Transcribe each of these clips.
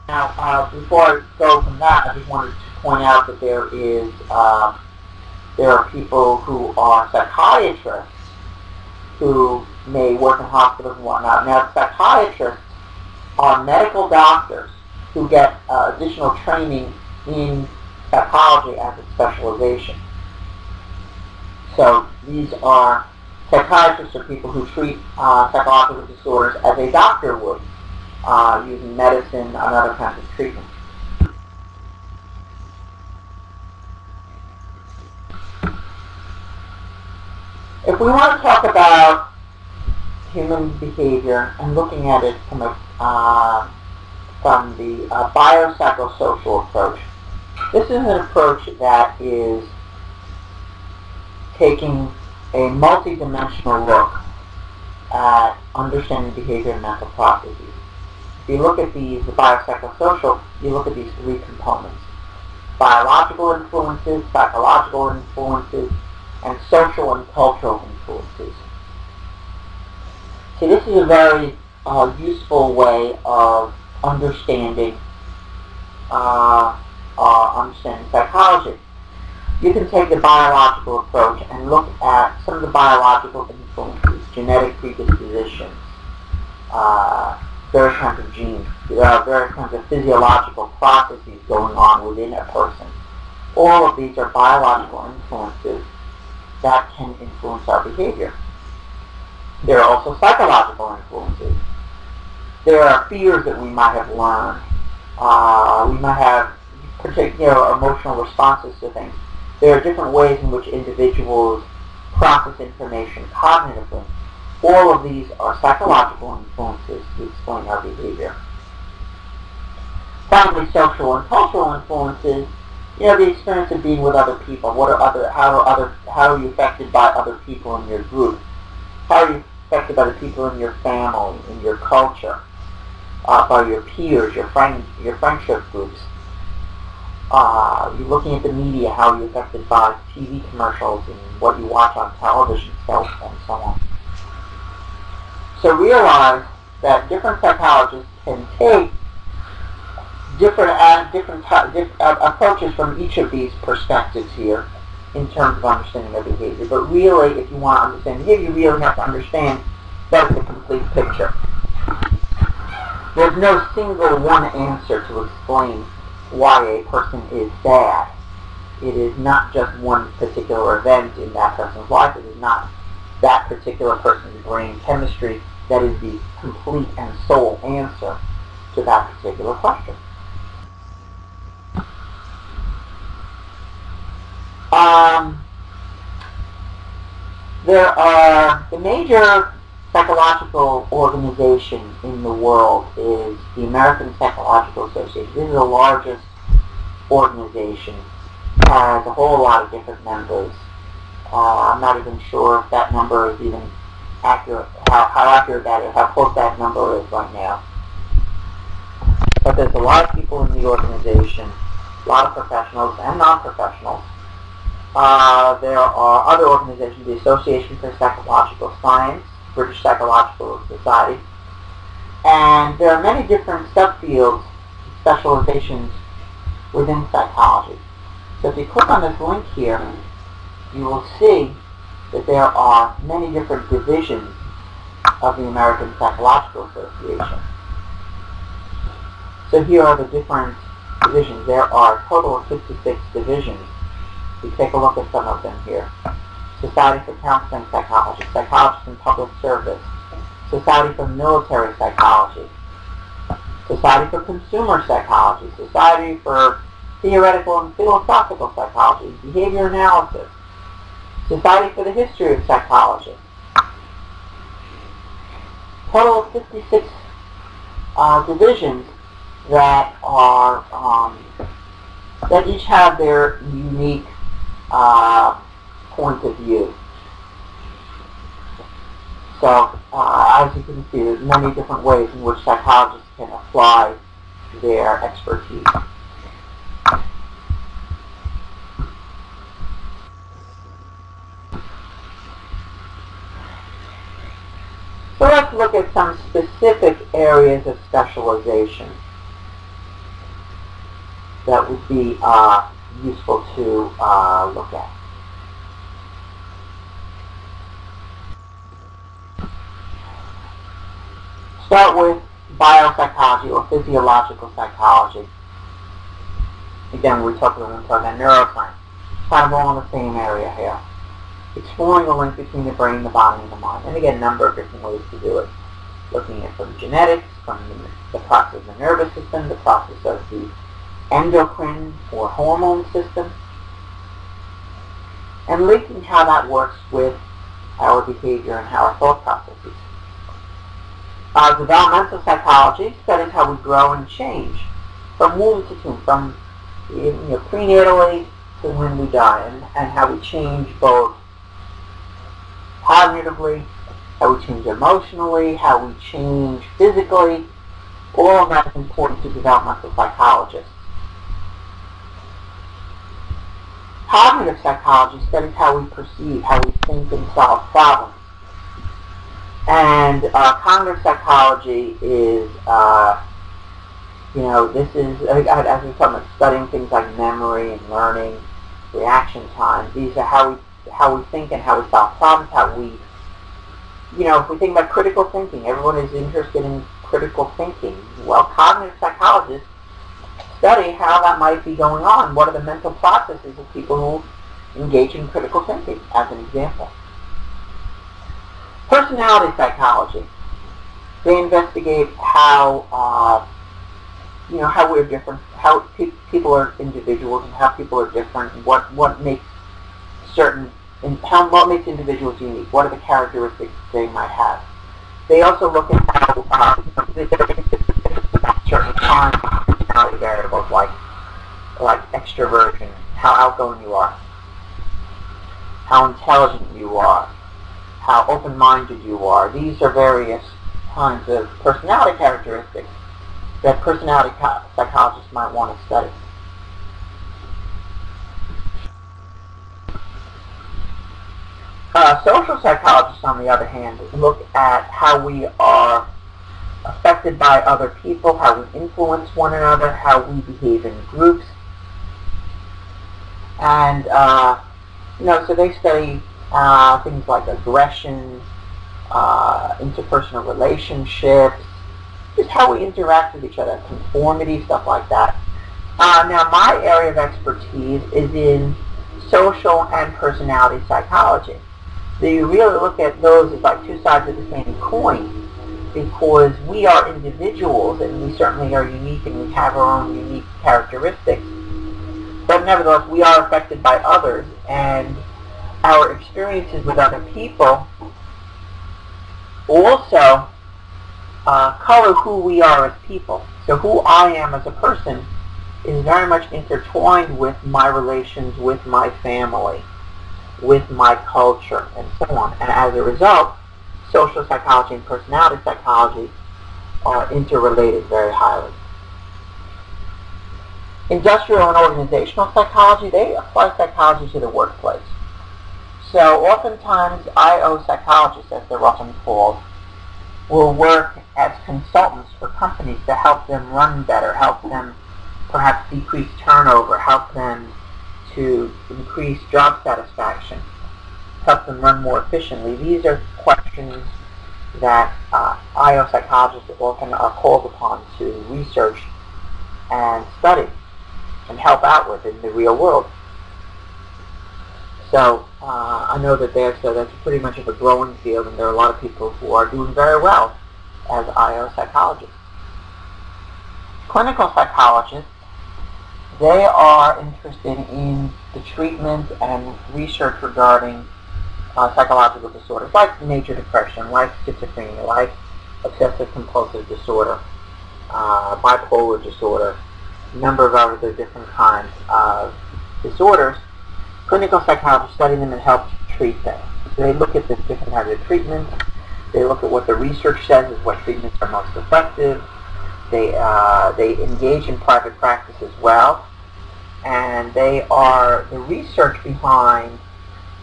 Now, before I go from that, I just wanted to point out that there are people who are psychiatrists who may work in hospitals and whatnot. Now, psychiatrists are medical doctors who get additional training in psychology as a specialization. So these are psychiatrists, are people who treat psychological disorders as a doctor would, using medicine and other kinds of treatment. If we want to talk about human behavior and looking at it from the biopsychosocial approach, this is an approach that is taking a multi-dimensional look at understanding behavior and mental processes. If you look at the biopsychosocial, you look at these three components: biological influences, psychological influences, and social and cultural influences. So this is a very useful way of understanding psychology. You can take the biological approach and look at some of the biological influences, genetic predispositions, various kinds of genes, various kinds of physiological processes going on within a person. All of these are biological influences that can influence our behavior. There are also psychological influences. There are fears that we might have learned. We might have particular emotional responses to things. There are different ways in which individuals process information cognitively. All of these are psychological influences to explain our behavior. Finally, social and cultural influences. The experience of being with other people. How are you affected by other people in your group? How are you affected by the people in your family, in your culture, by your peers, your friendship groups? You're looking at the media. How are you affected by TV commercials and what you watch on television, and so on. So realize that different psychologists can take different approaches from each of these perspectives here in terms of understanding their behavior. But really, if you want to understand behavior, you really have to understand that it's a complete picture. There's no single one answer to explain why a person is sad. It is not just one particular event in that person's life. It is not that particular person's brain chemistry that is the complete and sole answer to that particular question. There are the major psychological organization in the world is the American Psychological Association. This is the largest organization. It has a whole lot of different members. I'm not even sure if that number is even accurate, how accurate that is, how close that number is right now. But there's a lot of people in the organization, a lot of professionals and non-professionals. There are other organizations, the Association for Psychological Science, British Psychological Society, and there are many different subfields, specializations within psychology. So if you click on this link here, you will see that there are many different divisions of the American Psychological Association. So here are the different divisions. There are a total of 56 divisions. We take a look at some of them here. Society for Counseling Psychology, Psychologists in Public Service, Society for Military Psychology, Society for Consumer Psychology, Society for Theoretical and Philosophical Psychology, Behavior Analysis, Society for the History of Psychology. Total of 56 divisions that are that each have their unique point of view. So, as you can see, there's many different ways in which psychologists can apply their expertise. So let's look at some specific areas of specialization. that would be useful to look at. Start with biopsychology or physiological psychology. Again, when we talk about neuroscience, kind of all in the same area here. Exploring the link between the brain, the body, and the mind. And again, a number of different ways to do it. Looking at from genetics, from the process of the nervous system, the process of the endocrine or hormone system, and linking how that works with our behavior and how our thought processes. Developmental psychology studies how we grow and change from womb to tomb, from prenatally to when we die, and how we change both cognitively, how we change emotionally, how we change physically. All of that is important to developmental psychologists. Cognitive psychology studies how we perceive, how we think and solve problems. And cognitive psychology is, this is, as we talk about studying things like memory and learning, reaction time. These are how we think and how we solve problems, how we, if we think about critical thinking, everyone is interested in critical thinking. Well, cognitive psychologists study how that might be going on. What are the mental processes of people who engage in critical thinking, as an example. Personality psychology. They investigate how, how we're different, how people are individuals and how people are different, and what makes what makes individuals unique. What are the characteristics they might have? They also look at how certain kinds of personality variables like extroversion, how outgoing you are, how intelligent you are, how open-minded you are. These are various kinds of personality characteristics that personality psychologists might want to study. Social psychologists, on the other hand, look at how we are affected by other people, how we influence one another, how we behave in groups. And, so they study things like aggression, interpersonal relationships, just how we interact with each other, conformity, stuff like that. Now, my area of expertise is in social and personality psychology. So you really look at those as like two sides of the same coin, because we are individuals and we certainly are unique and we have our own unique characteristics. But nevertheless, we are affected by others, and our experiences with other people also color who we are as people. So who I am as a person is very much intertwined with my relations with my family, with my culture, and so on. And as a result, social psychology and personality psychology are interrelated very highly. Industrial and organizational psychology, they apply psychology to the workplace. So oftentimes, I.O. psychologists, as they're often called, will work as consultants for companies to help them run better, help them perhaps decrease turnover, help them to increase job satisfaction, help them run more efficiently. These are questions that I.O. psychologists often are called upon to research and study and help out with in the real world. So I know that that's pretty much of a growing field, and there are a lot of people who are doing very well as I.O. psychologists. Clinical psychologists, they are interested in the treatment and research regarding psychological disorders like major depression, like schizophrenia, like obsessive compulsive disorder, bipolar disorder, a number of other different kinds of disorders. Clinical psychologists study them and help treat them. So they look at the different kinds of treatments. They look at what the research says is what treatments are most effective. They engage in private practice as well. And they are the research behind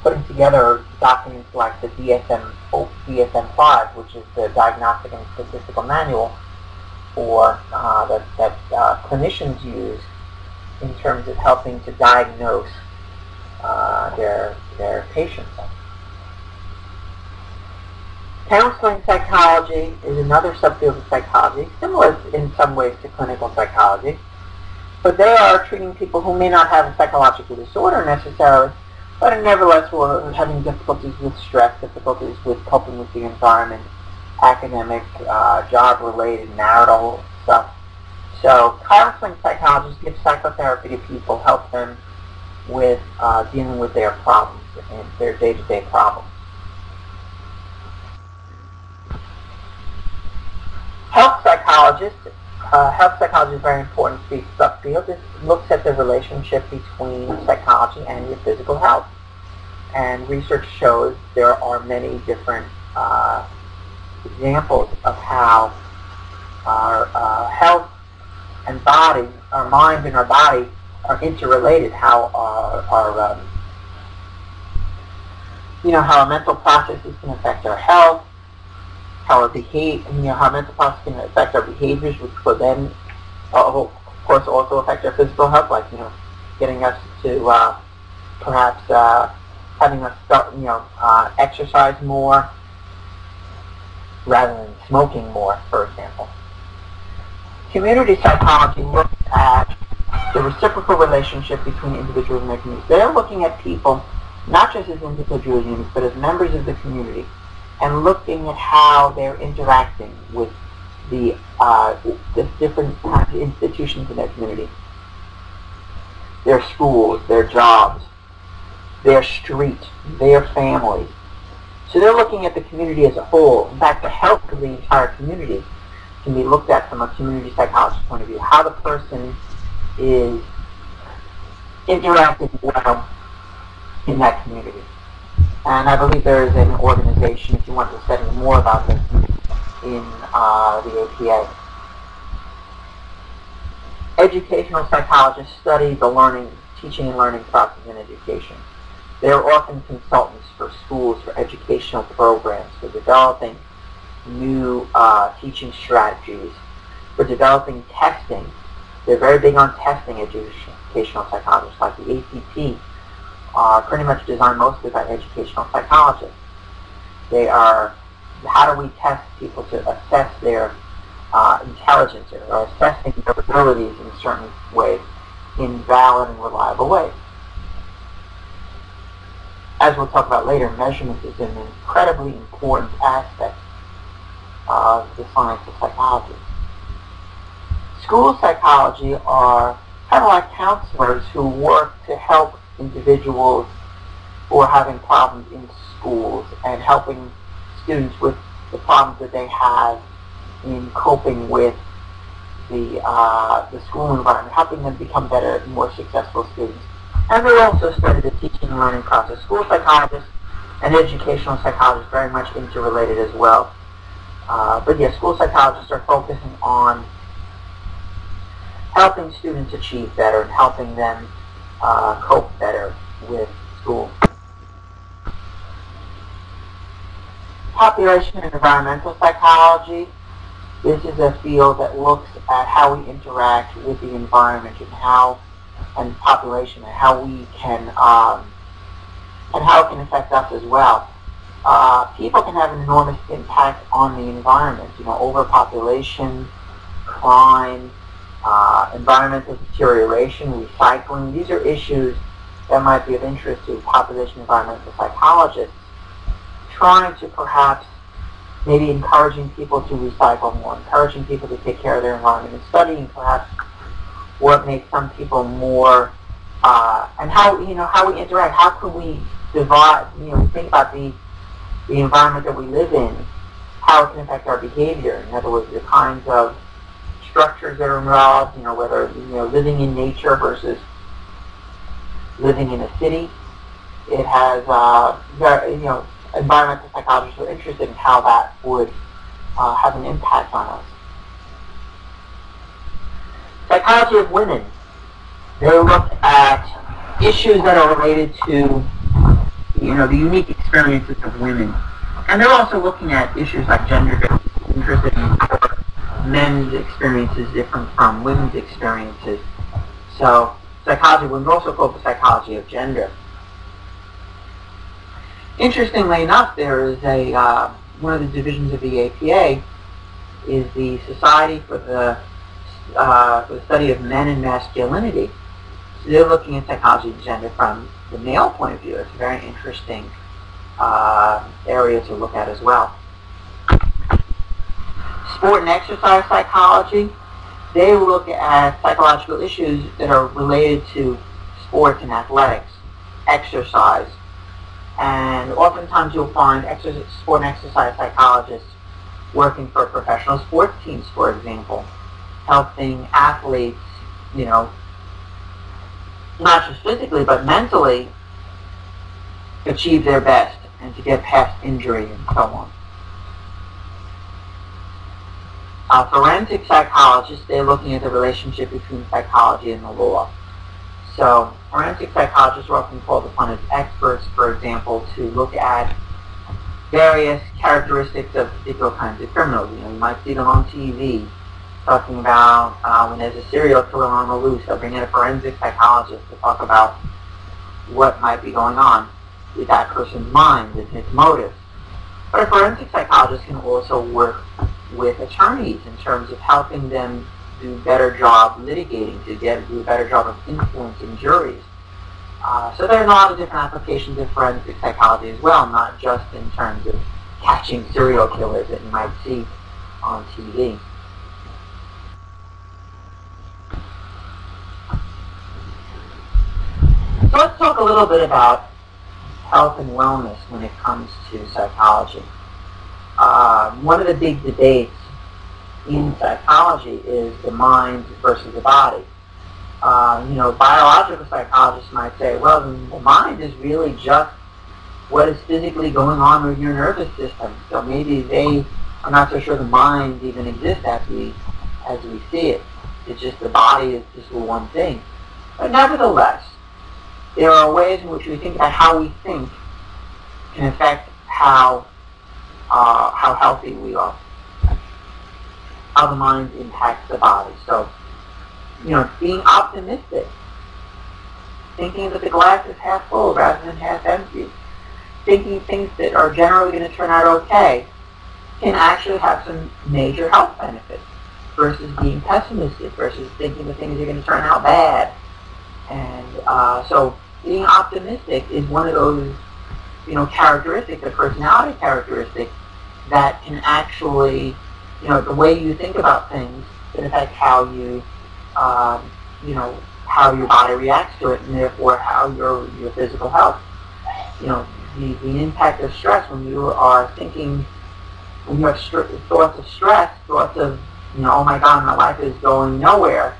putting together documents like the DSM-5, which is the Diagnostic and Statistical Manual for that clinicians use in terms of helping to diagnose their patients. Counseling psychology is another subfield of psychology, similar in some ways to clinical psychology, but they are treating people who may not have a psychological disorder necessarily, but are nevertheless who are having difficulties with stress, difficulties with coping with the environment, academic, job-related, marital stuff. So counseling psychologists give psychotherapy to people, help them with dealing with their problems and their day-to-day problems. Health psychology is a very important subfield. It looks at the relationship between psychology and your physical health. And research shows there are many different examples of how our health and body, our mind and our body are interrelated, how our how our mental processes can affect our health, how our how mental processes can affect our behaviors, which will then, of course, also affect our physical health, like getting us to perhaps having us start exercise more rather than smoking more, for example. Community psychology looks at the reciprocal relationship between individuals and their communities. They're looking at people not just as individual units, but as members of the community, and looking at how they're interacting with the different kinds of institutions in their community. Their schools, their jobs, their street, their families. So they're looking at the community as a whole. In fact, the health of the entire community can be looked at from a community psychologist point of view. How the person is interacting well in that community. And I believe there is an organization, if you want to study more about this, in the APA. Educational psychologists study the teaching and learning process in education. They're often consultants for schools, for educational programs, for developing new teaching strategies, for developing testing. They're very big on testing, educational psychologists, like the ACT, are pretty much designed mostly by educational psychologists. They are, how do we test people to assess their intelligence or assessing their abilities in certain ways in valid and reliable ways. As we'll talk about later, measurement is an incredibly important aspect of the science of psychology. School psychology are kind of like counselors who work to help individuals who are having problems in schools and helping students with the problems that they have in coping with the school environment, helping them become better, more successful students. And they also study the teaching and learning process. School psychologists and educational psychologists are very much interrelated as well. But yes, school psychologists are focusing on helping students achieve better and helping them cope better with school. Population and environmental psychology. This is a field that looks at how we interact with the environment and population, and how we can and how it can affect us as well. People can have an enormous impact on the environment. Overpopulation, crime, environmental deterioration, recycling. These are issues that might be of interest to population environmental psychologists, trying to perhaps maybe encouraging people to recycle more, encouraging people to take care of their environment, and studying perhaps what makes some people more, and how we interact. How can we divide? Think about the environment that we live in, how it can affect our behavior. In other words, the kinds of structures that are involved. Whether living in nature versus living in a city. It has environmental psychologists are interested in how that would have an impact on us. Psychology of women. They look at issues that are related to the unique experiences of women, and they're also looking at issues like gender, interested in men's experiences different from women's experiences. So psychology, we also call the psychology of gender. Interestingly enough, there is one of the divisions of the APA is the Society for the Study of Men and Masculinity. So they're looking at psychology of gender from the male point of view. It's a very interesting area to look at as well. Sport and exercise psychology, they look at psychological issues that are related to sports and athletics, exercise, and oftentimes you'll find sport and exercise psychologists working for professional sports teams, for example, helping athletes, not just physically but mentally achieve their best and to get past injury and so on. Forensic psychologists, they're looking at the relationship between psychology and the law. So forensic psychologists are often called upon as experts, for example, to look at various characteristics of particular kinds of criminals. You might see them on TV talking about when there's a serial killer on the loose, they'll bring in a forensic psychologist to talk about what might be going on with that person's mind and his motives. But a forensic psychologist can also work with attorneys in terms of helping them do a better job litigating, to do a better job of influencing juries. So there are a lot of different applications of forensic psychology as well, not just in terms of catching serial killers that you might see on TV. So let's talk a little bit about health and wellness when it comes to psychology. One of the big debates in psychology is the mind versus the body. Biological psychologists might say, well, the mind is really just what is physically going on with your nervous system. So maybe they are not so sure the mind even exists as we see it. It's just the body is just one thing. But nevertheless, there are ways in which we think about how we think can affect how healthy we are, how the mind impacts the body. So, being optimistic, thinking that the glass is half full rather than half empty, thinking things that are generally going to turn out okay, can actually have some major health benefits versus being pessimistic, versus thinking that things are going to turn out bad. And so being optimistic is one of those, characteristics, a personality characteristic that can actually, the way you think about things can affect how you, how your body reacts to it, and therefore how your physical health. The impact of stress when you are thinking, when you have thoughts of stress, thoughts of, oh my God, my life is going nowhere,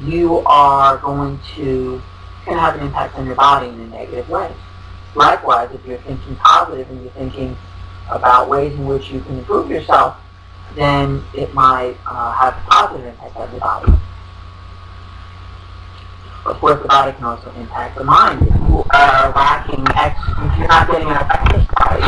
you are going to, can have an impact on your body in a negative way. Likewise, if you're thinking positive and you're thinking about ways in which you can improve yourself, then it might have a positive impact on your body. Of course, the body can also impact the mind. If you are lacking, if you're not getting enough exercise,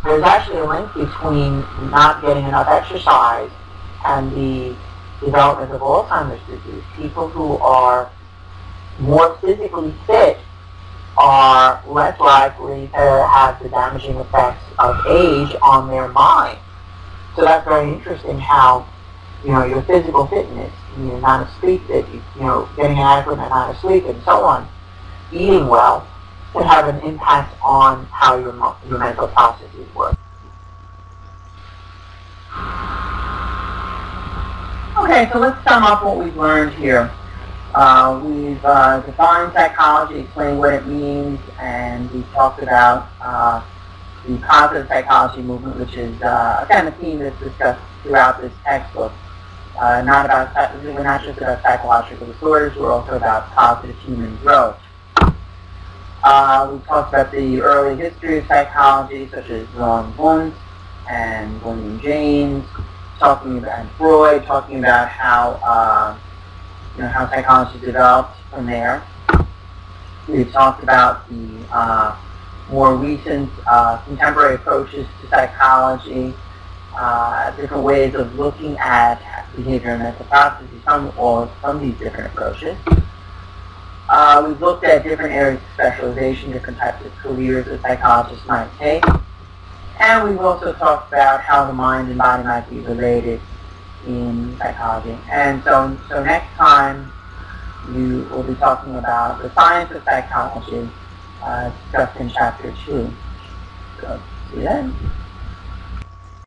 there's actually a link between not getting enough exercise and the development of Alzheimer's disease. People who are more physically fit are less likely to have the damaging effects of age on their mind. So that's very interesting how, your physical fitness, the amount of sleep that getting an adequate amount of sleep and so on, eating well, can have an impact on how your mental processes work. Okay, so let's sum up what we've learned here. We've defined psychology, explained what it means, and we've talked about the positive psychology movement, which is kind of a theme that's discussed throughout this textbook. We're not just about psychological disorders, we're also about positive human growth. We've talked about the early history of psychology, such as Wundt and William James, talking about Freud, talking about how how psychology developed from there. We've talked about the more recent contemporary approaches to psychology, different ways of looking at behavior and mental processes from these different approaches. We've looked at different areas of specialization, different types of careers that psychologists might take. And we've also talked about how the mind and body might be related in psychology. And so next time, you will be talking about the science of psychology, discussed in Chapter 2. So, see you then.